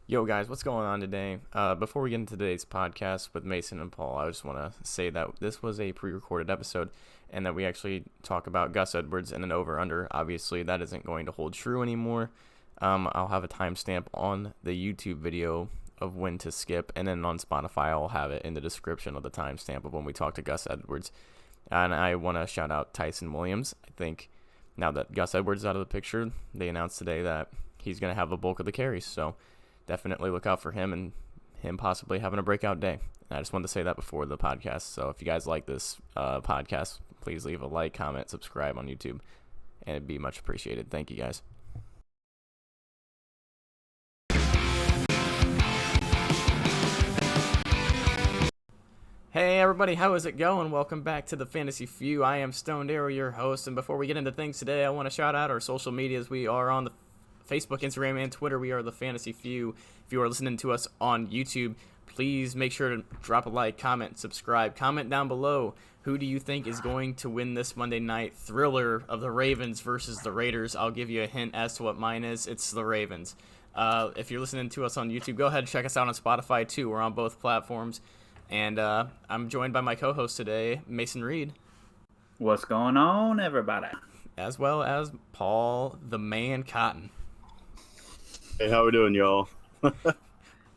Yo, guys, what's going on today? Before we get into today's podcast with Mason and Paul, I just want to say that this was a pre-recorded episode and that we actually talk about Gus Edwards and an over-under. Obviously, that isn't going to hold true anymore. I'll have a timestamp on the YouTube video of when to skip, and then on Spotify, I'll have it in the description of the timestamp of when we talk to Gus Edwards. And I want to shout out Tyson Williams. I think now that Gus Edwards is out of the picture, they announced today that he's going to have the bulk of the carries, so definitely look out for him and him possibly having a breakout day. And I just wanted to say that before the podcast. So if you guys like this podcast, please leave a like, comment, subscribe on YouTube, and it'd be much appreciated. Thank you, guys. Hey everybody, how is it going? Welcome back to the Fantasy Few. I am Stoned Arrow, your host, and before we get into things today, I want to shout out our social medias. We are on the Facebook, Instagram, and Twitter. We are the Fantasy Few. If you are listening to us on YouTube, please make sure to drop a like, comment, subscribe. Comment down below, who do you think is going to win this Monday night thriller of the Ravens versus the Raiders? I'll give you a hint as to what mine is. It's the Ravens. If you're listening to us on YouTube, go ahead and check us out on Spotify too. We're on both platforms. And I'm joined by my co-host today, Mason Reed. What's going on, everybody? As well as Paul the Man Cotton. Hey, how we doing, y'all?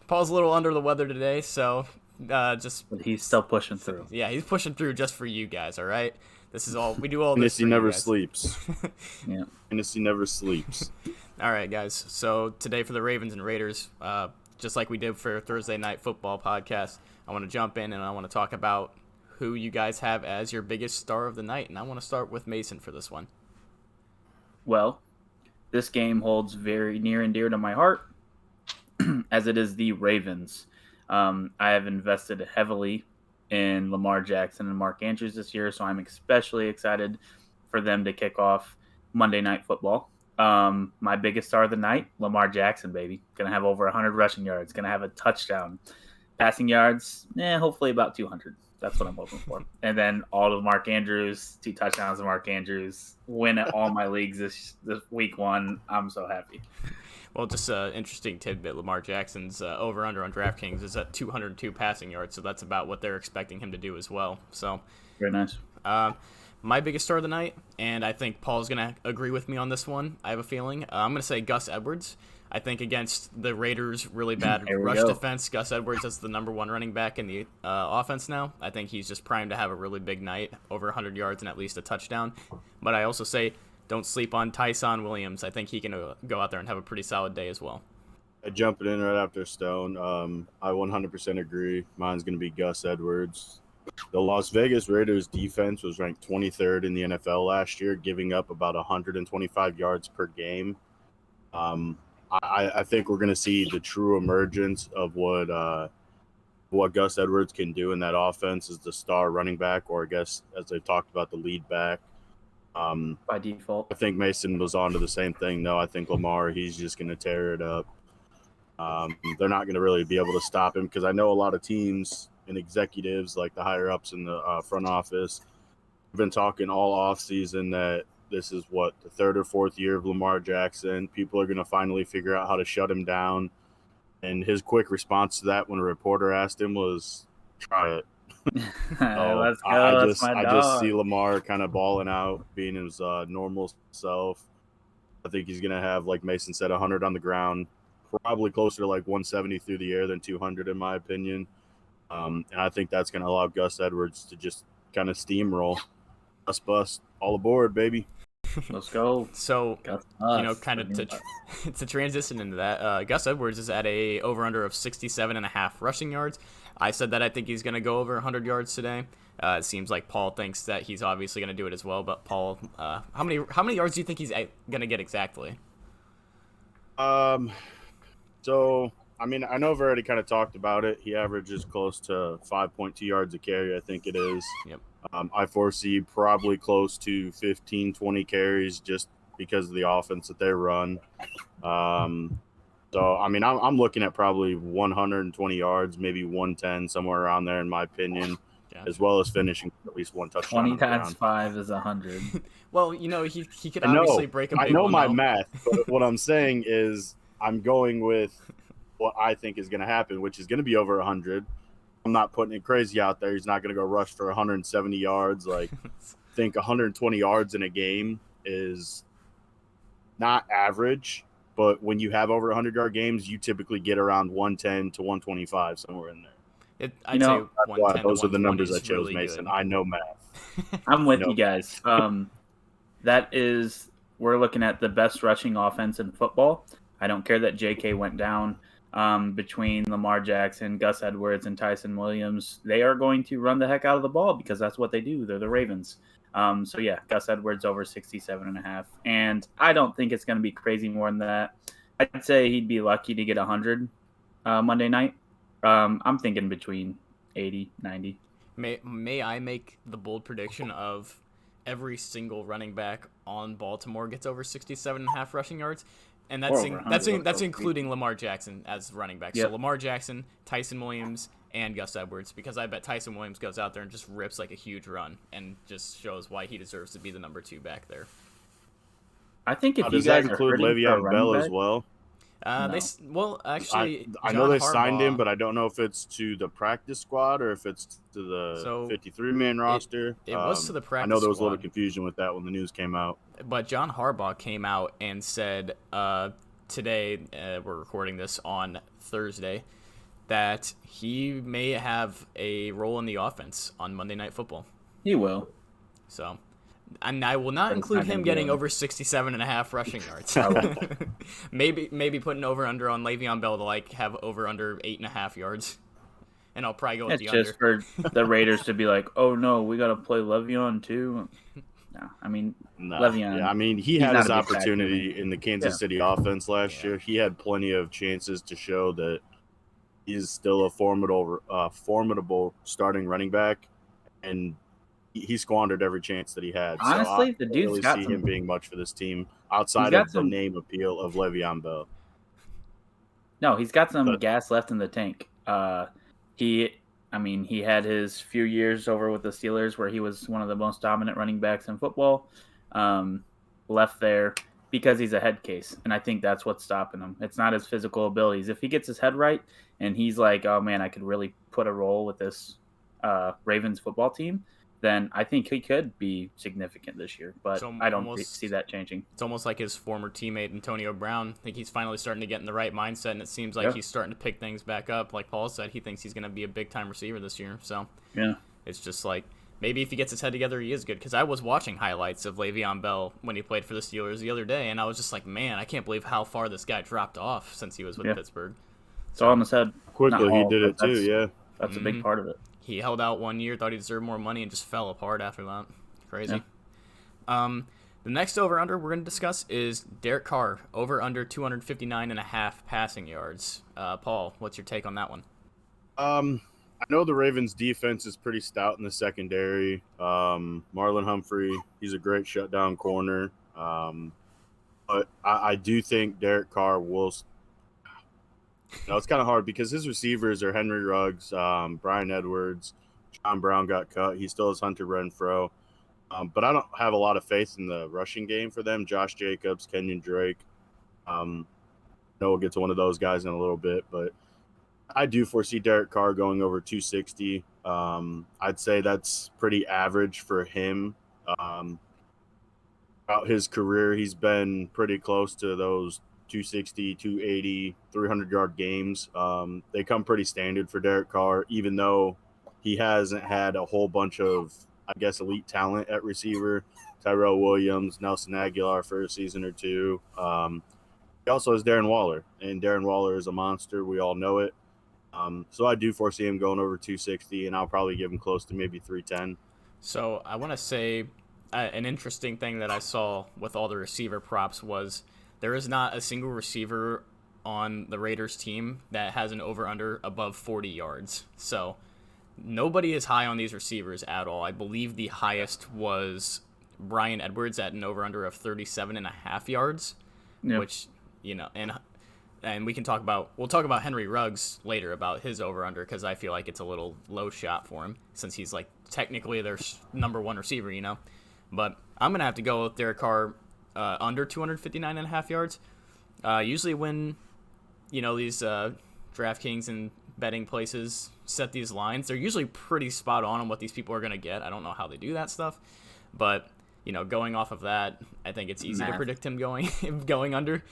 Paul's a little under the weather today, so But he's still pushing through. Yeah, he's pushing through just for you guys, all right? This is all, we do all this Hennessy for you never guys. sleeps. Yeah. Hennessy never sleeps. All right, guys. So today for the Ravens and Raiders, just like we did for Thursday Night Football podcast, I want to jump in and I want to talk about who you guys have as your biggest star of the night. And I want to start with Mason for this one. Well, this game holds very near and dear to my heart, as it is the Ravens. I have invested heavily in Lamar Jackson and Mark Andrews this year, so I'm especially excited for them to kick off Monday Night Football. My biggest star of the night, Lamar Jackson, baby. Going to have over 100 rushing yards. Going to have a touchdown. Passing yards, hopefully about 200. That's what I'm hoping for. And then all of Mark Andrews, 2 touchdowns of Mark Andrews, win at all my leagues this week 1. I'm so happy. Well, just an interesting tidbit. Lamar Jackson's over-under on DraftKings is at 202 passing yards, so that's about what they're expecting him to do as well. So, very nice. My biggest star of the night, and I think Paul's going to agree with me on this one, I have a feeling. I'm going to say Gus Edwards. I think against the Raiders' really bad rush defense, Gus Edwards is the number 1 running back in the offense now. I think he's just primed to have a really big night, over 100 yards and at least a touchdown. But I also say don't sleep on Tyson Williams. I think he can go out there and have a pretty solid day as well. Jumping in right after Stone, I 100% agree. Mine's going to be Gus Edwards. The Las Vegas Raiders defense was ranked 23rd in the NFL last year, giving up about 125 yards per game. I think we're going to see the true emergence of what Gus Edwards can do in that offense as the star running back, or I guess as they've talked about, the lead back. By default. I think Mason was on to the same thing, though. I think Lamar, he's just going to tear it up. They're not going to really be able to stop him because I know a lot of teams and executives, like the higher-ups in the front office, have been talking all offseason that this is the 3rd or 4th year of Lamar Jackson. People are going to finally figure out how to shut him down. And his quick response to that when a reporter asked him was, try it. Let's go. I just see Lamar kind of balling out, being his normal self. I think he's going to have, like Mason said, 100 on the ground, probably closer to like 170 through the air than 200 in my opinion. And I think that's going to allow Gus Edwards to just kind of steamroll. Bust. All aboard, baby. Let's go. So, kind of to transition into that, Gus Edwards is at a over-under of 67.5 rushing yards. I said that I think he's going to go over 100 yards today. It seems like Paul thinks that he's obviously going to do it as well. But Paul, how many yards do you think he's going to get exactly? So, I mean, I know I've already kind of talked about it. He averages close to 5.2 yards a carry, I think it is. Yep. I foresee probably close to 15, 20 carries just because of the offense that they run. So, I mean, I'm looking at probably 120 yards, maybe 110, somewhere around there, in my opinion, as well as finishing at least one touchdown. 20 times 5 is 100. Well, he could obviously break a big I know one my out. math, but what I'm saying is I'm going with what I think is going to happen, which is going to be over 100. I'm not putting it crazy out there. He's not going to go rush for 170 yards. Like, I think 120 yards in a game is not average, but when you have over 100-yard games, you typically get around 110 to 125, somewhere in there. I'd say That's why 110 those to are the numbers I 120 is chose, really Mason. good. I know math. I'm with you guys. We're looking at the best rushing offense in football. I don't care that J.K. went down. Between Lamar Jackson, Gus Edwards, and Tyson Williams, they are going to run the heck out of the ball because that's what they do. They're the Ravens. So yeah, Gus Edwards over 67.5. And I don't think it's going to be crazy more than that. I'd say he'd be lucky to get 100 Monday night. I'm thinking between 80, 90. May I make the bold prediction of every single running back on Baltimore gets over 67.5 rushing yards? And that's including Lamar Jackson as running back. Yep. So Lamar Jackson, Tyson Williams, and Gus Edwards, because I bet Tyson Williams goes out there and just rips like a huge run and just shows why he deserves to be the number 2 back there. I think if you does guys that include are Le'Veon Bell as well? No. I know they signed him, but I don't know if it's to the practice squad or if it's to the 53-man roster. It was to the practice I know there was a little squad. Confusion with that when the news came out. But John Harbaugh came out and said today, we're recording this on Thursday, that he may have a role in the offense on Monday Night Football. He will. So, and I will not include him getting over 67.5 rushing yards. maybe putting over under on Le'Veon Bell to have over under 8.5 yards. And I'll probably go with the under. It's just for the Raiders to be like, oh no, we got to play Le'Veon too. No, I mean, Le'Veon. Yeah, I mean, he had his opportunity in the Kansas City offense last year. He had plenty of chances to show that he's still a formidable starting running back, and he squandered every chance that he had. Honestly, the dude's I don't really got see some... him being much for this team outside of the name appeal of Le'Veon Bell. No, he's got some gas left in the tank. He had his few years over with the Steelers where he was one of the most dominant running backs in football. Left there because he's a head case, and I think that's what's stopping him. It's not his physical abilities. If he gets his head right and he's like, oh man, I could really put a role with this Ravens football team, then I think he could be significant this year. But I don't see that changing. It's almost like his former teammate Antonio Brown. I think he's finally starting to get in the right mindset, and it seems like he's starting to pick things back up. Like Paul said, he thinks he's going to be a big-time receiver this year. So it's just like maybe if he gets his head together, he is good. Because I was watching highlights of Le'Veon Bell when he played for the Steelers the other day, and I was just like, man, I can't believe how far this guy dropped off since he was with Pittsburgh. It's all in his head. Quickly, he did it too, yeah. That's a big part of it. He held out 1 year, thought he deserved more money, and just fell apart after that. Crazy. Yeah. The next over-under we're going to discuss is Derek Carr, over-under 259.5 passing yards. Paul, what's your take on that one? I know the Ravens' defense is pretty stout in the secondary. Marlon Humphrey, he's a great shutdown corner. But I do think Derek Carr will – it's kind of hard because his receivers are Henry Ruggs, Brian Edwards, John Brown got cut. He still has Hunter Renfrow. But I don't have a lot of faith in the rushing game for them. Josh Jacobs, Kenyan Drake. I know we'll get to one of those guys in a little bit, but I do foresee Derek Carr going over 260. I'd say that's pretty average for him. Throughout his career, he's been pretty close to those 260, 280, 300-yard games. They come pretty standard for Derek Carr, even though he hasn't had a whole bunch of, I guess, elite talent at receiver. Tyrell Williams, Nelson Aguilar for a season or two. He also has Darren Waller, and Darren Waller is a monster. We all know it. So I do foresee him going over 260, and I'll probably give him close to maybe 310. So I want to say an interesting thing that I saw with all the receiver props was there is not a single receiver on the Raiders team that has an over-under above 40 yards. So nobody is high on these receivers at all. I believe the highest was Brian Edwards at an over-under of 37.5 yards, which, and we'll talk about Henry Ruggs later about his over-under because I feel like it's a little low shot for him since he's like technically their number one receiver, But I'm going to have to go with Derek Carr under 259.5 yards. Usually when, these DraftKings and betting places set these lines, they're usually pretty spot on what these people are going to get. I don't know how they do that stuff, but going off of that, I think it's easy to predict him going under.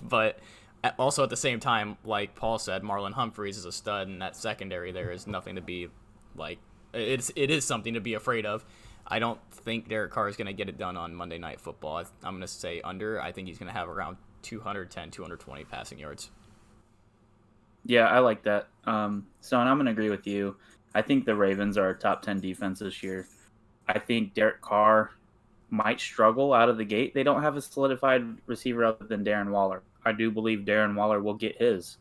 But also at the same time, like Paul said, Marlon Humphreys is a stud, and that secondary there is nothing to be like. It is something to be afraid of. I don't think Derek Carr is going to get it done on Monday Night Football. I'm going to say under. I think he's going to have around 210, 220 passing yards. Yeah, I like that. So, and I'm going to agree with you. I think the Ravens are a top 10 defense this year. I think Derek Carr might struggle out of the gate. They don't have a solidified receiver other than Darren Waller. I do believe Darren Waller will get his.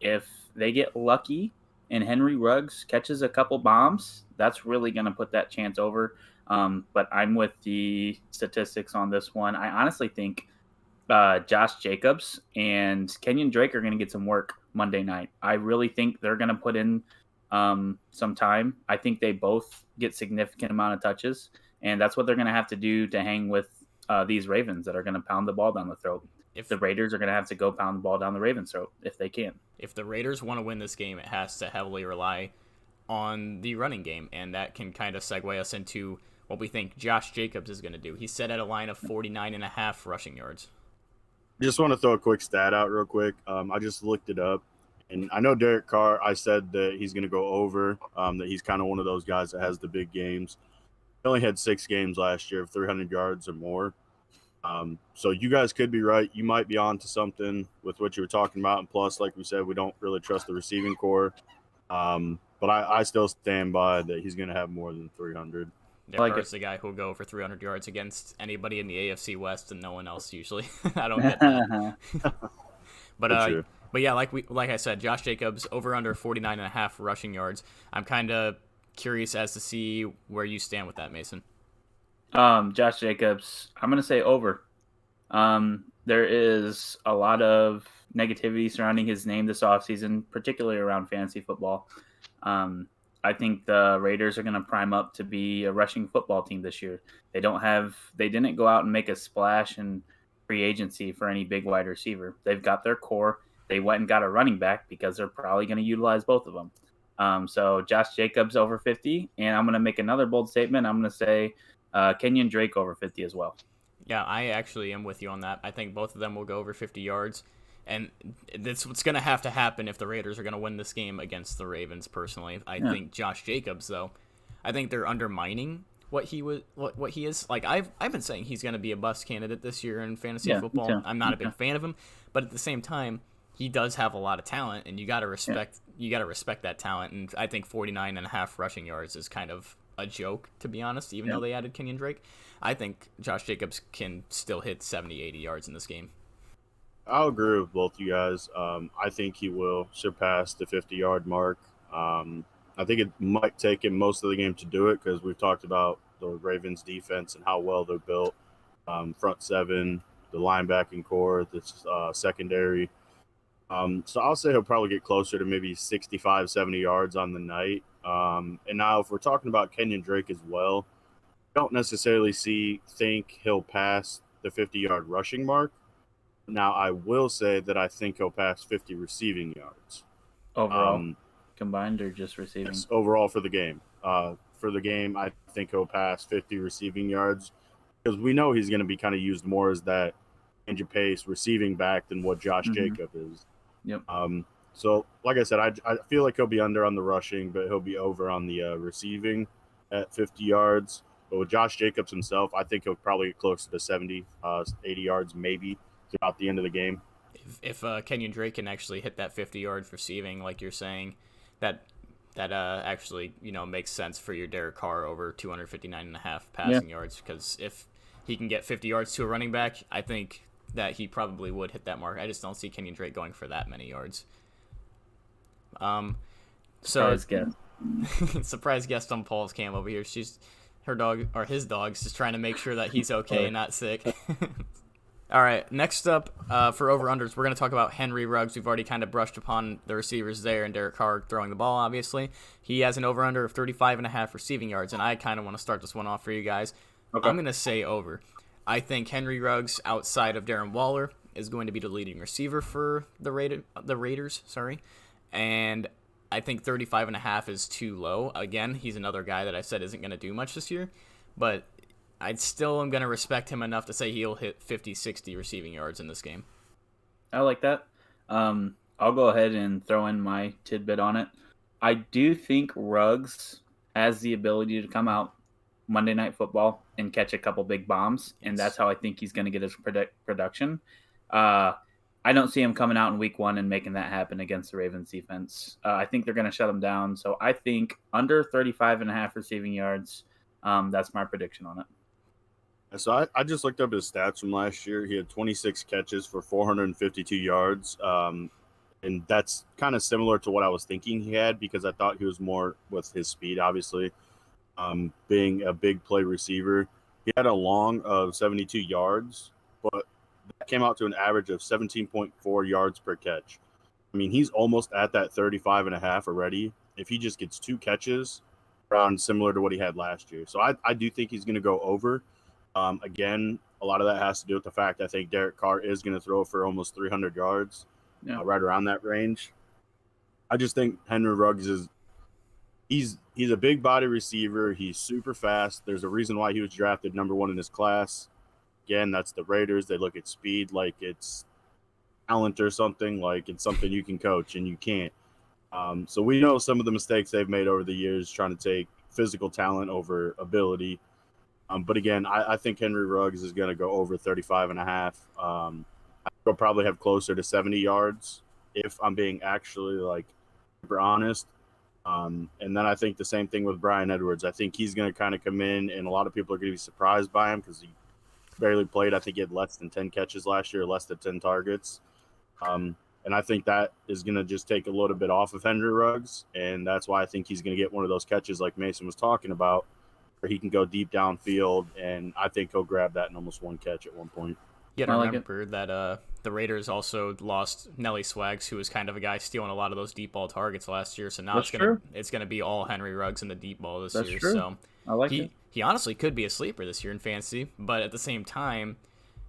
If they get lucky and Henry Ruggs catches a couple bombs, that's really going to put that chance over. But I'm with the statistics on this one. I honestly think Josh Jacobs and Kenyan Drake are going to get some work Monday night. I really think they're going to put in some time. I think they both get significant amount of touches, and that's what they're going to have to do to hang with these Ravens that are going to pound the ball down the throat. If the Raiders are going to have to go pound the ball down the Ravens' throat, if they can. If the Raiders want to win this game, it has to heavily rely on the running game, and that can kind of segue us into what we think Josh Jacobs is going to do. He's set at a line of 49.5 rushing yards. Just want to throw a quick stat out real quick. I just looked it up, and I know Derek Carr, I said that he's going to go over, that he's kind of one of those guys that has the big games. He only had 6 games last year of 300 yards or more. So you guys could be right. You might be on to something with what you were talking about. And plus, like we said, we don't really trust the receiving core. But I still stand by that he's going to have more than 300. Derek Carr's the guy who'll go over 300 yards against anybody in the AFC West and no one else usually. I don't get that. But yeah, like I said, Josh Jacobs over under 49.5 rushing yards. I'm kind of curious as to see where you stand with that, Mason. Josh Jacobs, I'm going to say over. There is a lot of negativity surrounding his name this offseason, particularly around fantasy football. I think the Raiders are going to prime up to be a rushing football team this year. They didn't go out and make a splash in free agency for any big wide receiver. They've got their core. They went and got a running back because they're probably going to utilize both of them. So Josh Jacobs over 50, and I'm going to make another bold statement. I'm going to say Kenyan Drake over 50 as well. Yeah, I actually am with you on that. I think both of them will go over 50 yards. And that's what's going to have to happen if the Raiders are going to win this game against the Ravens, personally. I think Josh Jacobs, though, I think they're undermining what he is. Like, I've been saying he's going to be a bust candidate this year in fantasy football. I'm not a big fan of him. But at the same time, he does have a lot of talent, and you got to respect that talent. And I think 49.5 rushing yards is kind of a joke, to be honest, even though they added Kenyan Drake. I think Josh Jacobs can still hit 70, 80 yards in this game. I'll agree with both you guys. I think he will surpass the 50-yard mark. I think it might take him most of the game to do it because we've talked about the Ravens' defense and how well they're built. Front seven, the linebacking core, the secondary. So I'll say he'll probably get closer to maybe 65, 70 yards on the night. And now if we're talking about Kenyan Drake as well, I don't necessarily think he'll pass the 50-yard rushing mark. Now, I will say that I think he'll pass 50 receiving yards. Overall, combined or just receiving? Yes, overall for the game. For the game, I think he'll pass 50 receiving yards because we know he's going to be kind of used more as that change of pace receiving back than what Josh Jacobs is. Yep. So, like I said, I feel like he'll be under on the rushing, but he'll be over on the receiving at 50 yards. But with Josh Jacobs himself, I think he'll probably get closer to 70, 80 yards maybe throughout the end of the game. If Kenyan Drake can actually hit that 50 yards receiving, like you're saying, that actually makes sense for your Derek Carr over 259.5 passing yards, because if he can get 50 yards to a running back, I think that he probably would hit that mark. I just don't see Kenyan Drake going for that many yards. Surprise guest. Surprise guest on Paul's cam over here. His dog's just trying to make sure that he's okay and not sick. All right, next up for over-unders, we're going to talk about Henry Ruggs. We've already kind of brushed upon the receivers there and Derek Carr throwing the ball, obviously. He has an over-under of 35.5 receiving yards, and I kind of want to start this one off for you guys. Okay. I'm going to say over. I think Henry Ruggs, outside of Darren Waller is going to be the leading receiver for the Raiders. And I think 35.5 is too low. Again, he's another guy that I said isn't going to do much this year, but I still am going to respect him enough to say he'll hit 50, 60 receiving yards in this game. I like that. I'll go ahead and throw in my tidbit on it. I do think Ruggs has the ability to come out Monday Night Football and catch a couple big bombs, and that's how I think he's going to get his production. I don't see him coming out in week 1 and making that happen against the Ravens defense. I think they're going to shut him down. So I think under 35.5 receiving yards, that's my prediction on it. So I just looked up his stats from last year. He had 26 catches for 452 yards. And that's kind of similar to what I was thinking he had, because I thought he was more with his speed, obviously, being a big play receiver. He had a long of 72 yards, but that came out to an average of 17.4 yards per catch. I mean, he's almost at that 35.5 already. If he just gets 2 catches, around similar to what he had last year. So I do think he's going to go over. Again, a lot of that has to do with the fact I think Derek Carr is going to throw for almost 300 yards. Yeah. Right around that range. I just think Henry Ruggs he's a big body receiver. He's super fast. There's a reason why he was drafted number 1 in his class. Again, that's the Raiders. They look at speed like it's talent or something, like it's something you can coach, and you can't. So we know some of the mistakes they've made over the years trying to take physical talent over ability. But again, I think Henry Ruggs is going to go over 35.5. He'll probably have closer to 70 yards if I'm being actually like super honest. And then I think the same thing with Brian Edwards. I think he's going to kind of come in, and a lot of people are going to be surprised by him because he barely played. I think he had less than 10 catches last year, less than 10 targets. And I think that is going to just take a little bit off of Henry Ruggs, and that's why I think he's going to get one of those catches like Mason was talking about, where he can go deep downfield, and I think he'll grab that in almost one catch at one point. You got to remember that the Raiders also lost Nelly Swags, who was kind of a guy stealing a lot of those deep ball targets last year. So now it's gonna be all Henry Ruggs in the deep ball this year. True. So I like it. He honestly could be a sleeper this year in fantasy, but at the same time,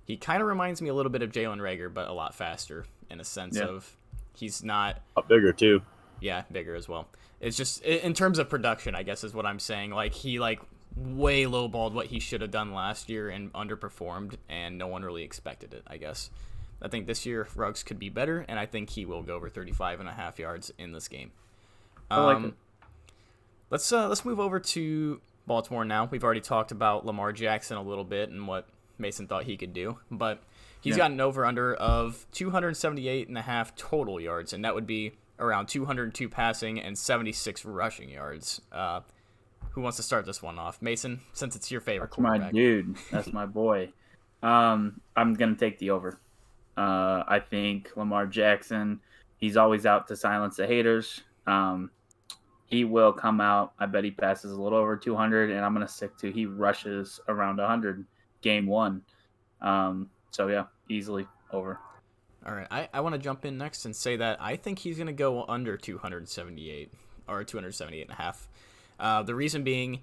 he kind of reminds me a little bit of Jalen Reagor, but a lot faster in a sense of he's not bigger too. Yeah, bigger as well. It's just in terms of production, I guess is what I'm saying. Like he way lowballed what he should have done last year and underperformed, and no one really expected it, I guess. I think this year Ruggs could be better, and I think he will go over 35.5 yards in this game. I like it. Let's move over to Baltimore now. We've already talked about Lamar Jackson a little bit and what Mason thought he could do, but he's got an over-under of 278.5 total yards, and that would be around 202 passing and 76 rushing yards. Who wants to start this one off? Mason, since it's your favorite quarterback. My dude. That's my boy. I'm going to take the over. I think Lamar Jackson, he's always out to silence the haters. He will come out. I bet he passes a little over 200, and I'm going to stick to he rushes around 100 game 1. So, yeah, easily over. All right. I want to jump in next and say that I think he's going to go under 278 or 278.5. The reason being,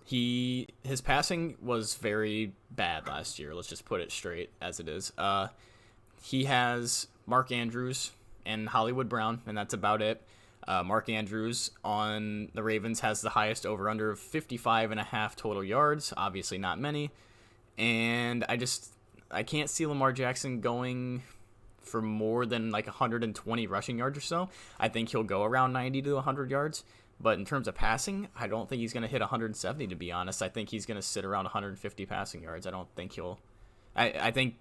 his passing was very bad last year. Let's just put it straight as it is. He has Mark Andrews and Hollywood Brown, and that's about it. Mark Andrews on the Ravens has the highest over-under of 55.5 total yards. Obviously not many. And I can't see Lamar Jackson going for more than 120 rushing yards or so. I think he'll go around 90 to 100 yards. But in terms of passing, I don't think he's going to hit 170, to be honest. I think he's going to sit around 150 passing yards. I don't think he'll – I think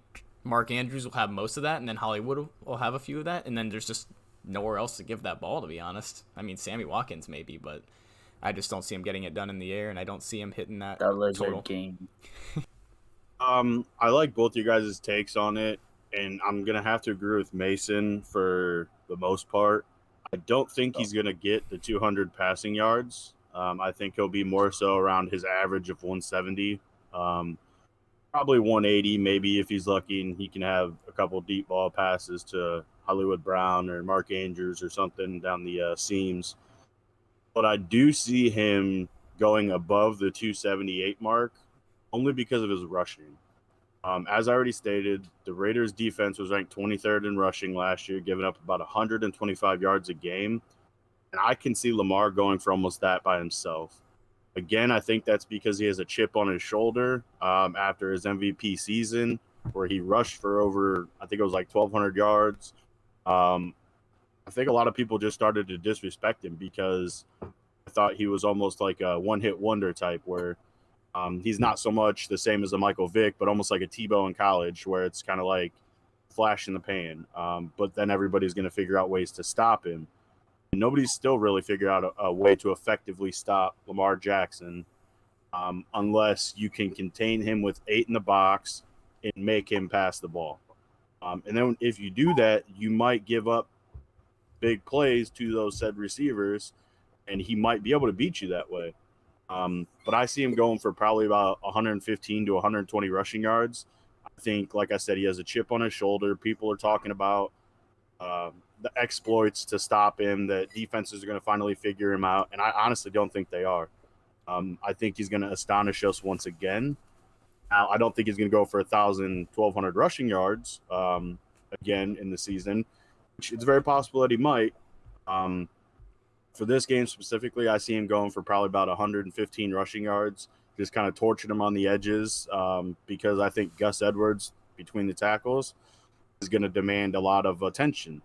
Mark Andrews will have most of that, and then Hollywood will have a few of that, and then there's just nowhere else to give that ball, to be honest. I mean, Sammy Watkins maybe, but I just don't see him getting it done in the air, and I don't see him hitting that total. Game. I like both you guys' takes on it, and I'm going to have to agree with Mason for the most part. I don't think he's going to get the 200 passing yards. I think he'll be more so around his average of 170, probably 180 maybe if he's lucky, and he can have a couple deep ball passes to Hollywood Brown or Mark Andrews or something down the seams. But I do see him going above the 278 mark only because of his rushing. As I already stated, the Raiders' defense was ranked 23rd in rushing last year, giving up about 125 yards a game. And I can see Lamar going for almost that by himself. Again, I think that's because he has a chip on his shoulder after his MVP season, where he rushed for over, I think it was like 1,200 yards. I think a lot of people just started to disrespect him because I thought he was almost like a one-hit wonder type, where he's not so much the same as a Michael Vick, but almost like a Tebow in college, where it's kind of like flash in the pan. But then everybody's going to figure out ways to stop him. And nobody's still really figured out a way to effectively stop Lamar Jackson unless you can contain him with 8 in the box and make him pass the ball. And then if you do that, you might give up big plays to those said receivers, and he might be able to beat you that way. But I see him going for probably about 115 to 120 rushing yards. I think, like I said, he has a chip on his shoulder. People are talking about the exploits to stop him, that defenses are going to finally figure him out, and I honestly don't think they are. I think he's going to astonish us once again. Now, I don't think he's going to go for 1,000, 1,200 rushing yards again in the season, which it's very possible that he might. For this game specifically, I see him going for probably about 115 rushing yards, just kind of torching him on the edges because I think Gus Edwards, between the tackles, is going to demand a lot of attention.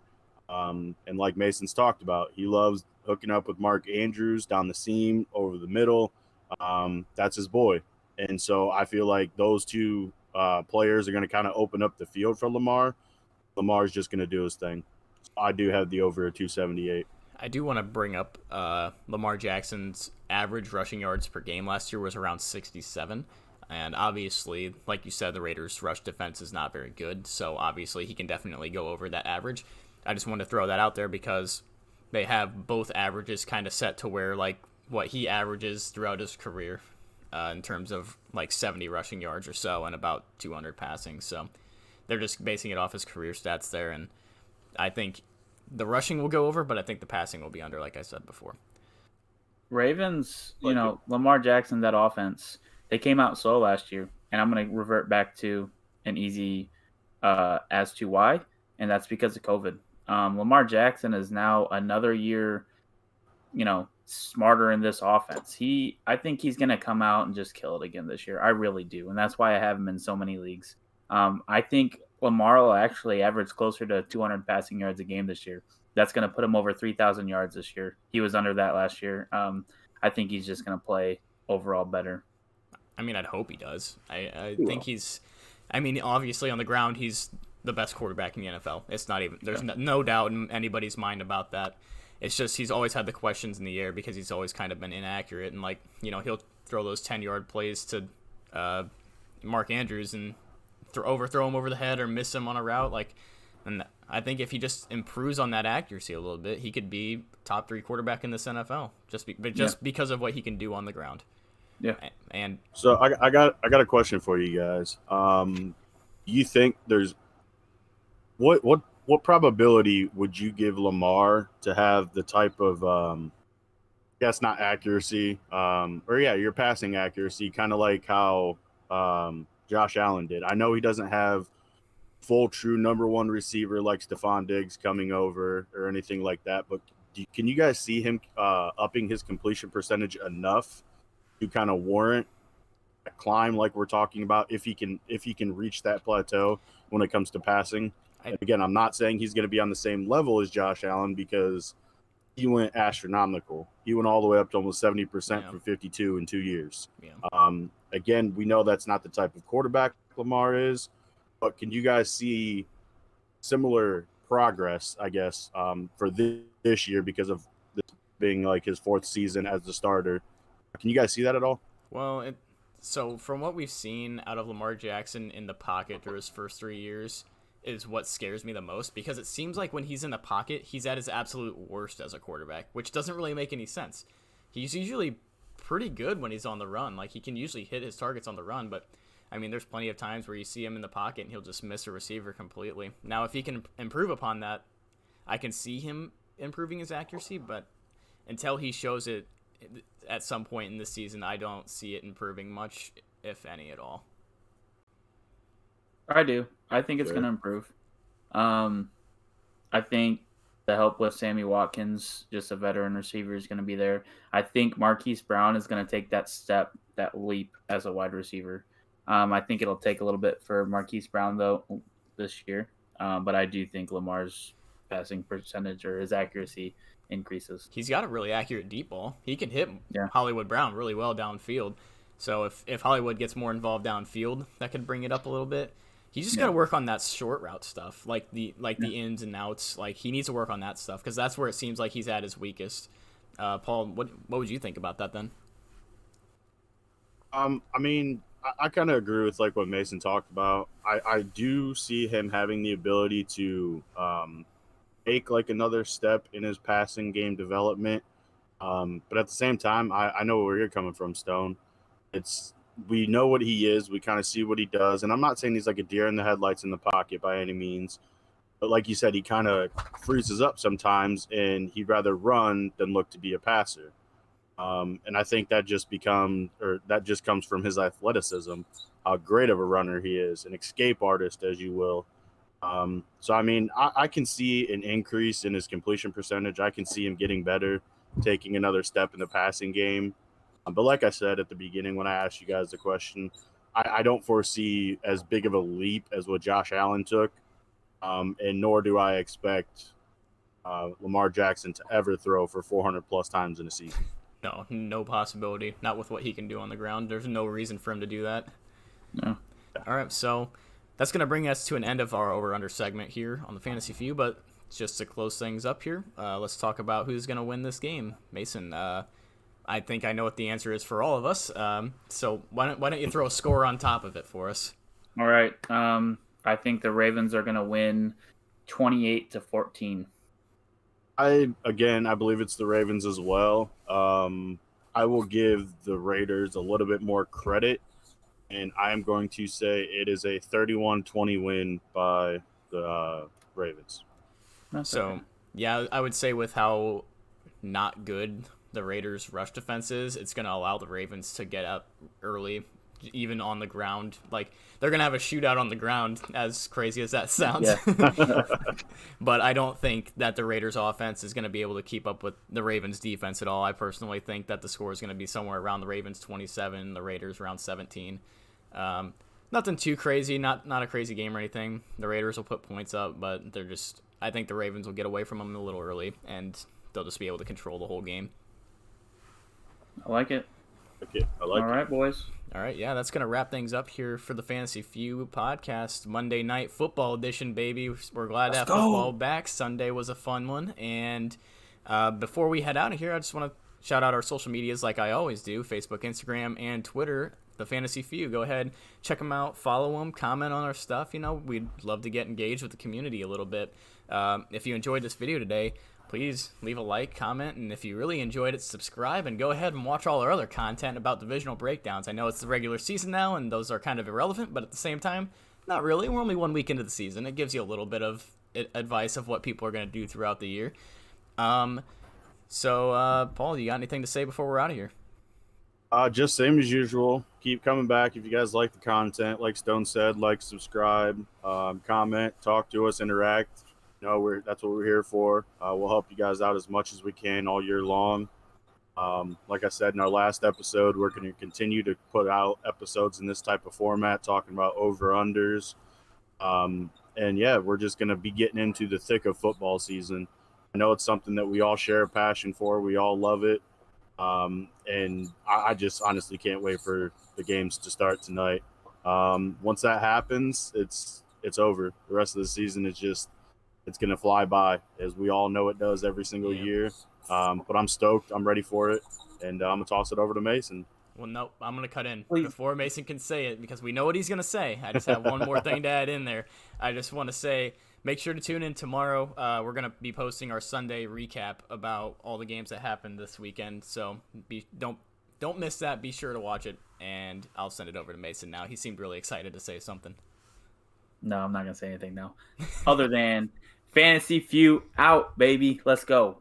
And like Mason's talked about, he loves hooking up with Mark Andrews down the seam, over the middle. That's his boy. And so I feel like those two players are going to kind of open up the field for Lamar. Lamar's just going to do his thing. So I do have the over at 278. I do want to bring up Lamar Jackson's average rushing yards per game last year was around 67. And obviously, like you said, the Raiders' rush defense is not very good. So obviously, he can definitely go over that average. I just want to throw that out there because they have both averages kind of set to where, like, what he averages throughout his career in terms of, like, 70 rushing yards or so and about 200 passing. So they're just basing it off his career stats there. And I think the rushing will go over, but I think the passing will be under, like I said before. Ravens, Lamar Jackson, that offense, they came out slow last year, and I'm going to revert back to an easy as to why, and that's because of COVID. Lamar Jackson is now another year, smarter in this offense. I think he's going to come out and just kill it again this year. I really do, and that's why I have him in so many leagues. I think Lamar will actually average closer to 200 passing yards a game this year. That's going to put him over 3,000 yards this year. He was under that last year. I think he's just going to play overall better. I mean, I'd hope he does. I think obviously on the ground, he's the best quarterback in the NFL. It's not even, there's no doubt in anybody's mind about that. It's just he's always had the questions in the air because he's always kind of been inaccurate. And, he'll throw those 10-yard plays to Mark Andrews and overthrow him over the head or miss him on a route. And I think if he just improves on that accuracy a little bit, he could be top 3 quarterback in this NFL because of what he can do on the ground. Yeah. And so I got a question for you guys. You think there's what probability would you give Lamar to have the type of not accuracy your passing accuracy, kind of like how Josh Allen did? I know he doesn't have full true number 1 receiver like Stephon Diggs coming over or anything like that, but can you guys see him upping his completion percentage enough to kind of warrant a climb like we're talking about if he can reach that plateau when it comes to passing? Again, I'm not saying he's going to be on the same level as Josh Allen because he went astronomical. He went all the way up to almost 70% from 52 in 2 years. Yeah. Again, we know that's not the type of quarterback Lamar is, but can you guys see similar progress, I guess, for this year because of this being like his 4th season as the starter? Can you guys see that at all? Well, so from what we've seen out of Lamar Jackson in the pocket through his first 3 years is what scares me the most, because it seems like when he's in the pocket, he's at his absolute worst as a quarterback, which doesn't really make any sense. He's usually pretty good when he's on the run. Like, he can usually hit his targets on the run, but I mean, there's plenty of times where you see him in the pocket and he'll just miss a receiver completely. Now, if he can improve upon that, I can see him improving his accuracy, but until he shows it at some point in this season, I don't see it improving much, if any at all. I do. I think it's Sure. going to improve. I think the help with Sammy Watkins, just a veteran receiver, is going to be there. I think Marquise Brown is going to take that step, that leap as a wide receiver. I think it'll take a little bit for Marquise Brown, though, this year. But I do think Lamar's passing percentage or his accuracy increases. He's got a really accurate deep ball. He can hit Yeah. Hollywood Brown really well downfield. So if Hollywood gets more involved downfield, that could bring it up a little bit. He's just got to work on that short route stuff, like the ins and outs. Like he needs to work on that stuff because that's where it seems like he's at his weakest. Paul, what would you think about that then? I mean, I kind of agree with like what Mason talked about. I do see him having the ability to take like another step in his passing game development. But at the same time, I know where you're coming from, Stone. We know what he is. We kind of see what he does. And I'm not saying he's like a deer in the headlights in the pocket by any means. But like you said, he kind of freezes up sometimes, and he'd rather run than look to be a passer. And I think that just comes from his athleticism, how great of a runner he is, an escape artist, as you will. So, I mean, I can see an increase in his completion percentage. I can see him getting better, taking another step in the passing game. But like I said at the beginning when I asked you guys the question, I don't foresee as big of a leap as what Josh Allen took, and nor do I expect Lamar Jackson to ever throw for 400-plus times in a season. No possibility. Not with what he can do on the ground. There's no reason for him to do that. No. All right, so that's going to bring us to an end of our over-under segment here on the Fantasy Feud, but just to close things up here, let's talk about who's going to win this game. Mason, I think I know what the answer is for all of us. So why don't you throw a score on top of it for us? All right. I think the Ravens are going to win 28-14. I believe it's the Ravens as well. I will give the Raiders a little bit more credit, and I am going to say it is a 31-20 win by the Ravens. So, yeah, I would say with how not good the Raiders' rush defense is, it's going to allow the Ravens to get up early, even on the ground. Like, they're going to have a shootout on the ground, as crazy as that sounds. Yeah. But I don't think that the Raiders' offense is going to be able to keep up with the Ravens' defense at all. I personally think that the score is going to be somewhere around the Ravens 27, the Raiders around 17. Nothing too crazy, not a crazy game or anything. The Raiders will put points up, but I think the Ravens will get away from them a little early, and they'll just be able to control the whole game. I like it. Okay, I like it. All right, boys. All right, yeah, that's going to wrap things up here for the Fantasy Feud podcast, Monday Night Football edition, baby. We're glad to have football back. Sunday was a fun one. And before we head out of here, I just want to shout out our social medias like I always do, Facebook, Instagram, and Twitter, the Fantasy Feud. Go ahead, check them out, follow them, comment on our stuff. We'd love to get engaged with the community a little bit. If you enjoyed this video today, please leave a like, comment, and if you really enjoyed it, subscribe, and go ahead and watch all our other content about divisional breakdowns. I know it's the regular season now, and those are kind of irrelevant, but at the same time, not really. We're only 1 week into the season. It gives you a little bit of advice of what people are going to do throughout the year. So, Paul, you got anything to say before we're out of here? Just same as usual. Keep coming back if you guys like the content. Like Stone said, like, subscribe, comment, talk to us, interact. That's what we're here for. We'll help you guys out as much as we can all year long. Like I said in our last episode, we're going to continue to put out episodes in this type of format, talking about over-unders. And yeah, we're just going to be getting into the thick of football season. I know it's something that we all share a passion for. We all love it. And I just honestly can't wait for the games to start tonight. Once that happens, it's over. The rest of the season is it's going to fly by, as we all know it does every single year. But I'm stoked. I'm ready for it. And I'm going to toss it over to Mason. Well, no, I'm going to cut in before Mason can say it because we know what he's going to say. I just have one more thing to add in there. I just want to say, make sure to tune in tomorrow. We're going to be posting our Sunday recap about all the games that happened this weekend. So don't miss that. Be sure to watch it. And I'll send it over to Mason now. He seemed really excited to say something. No, I'm not going to say anything now. Other than Fantasy Feud out, baby. Let's go.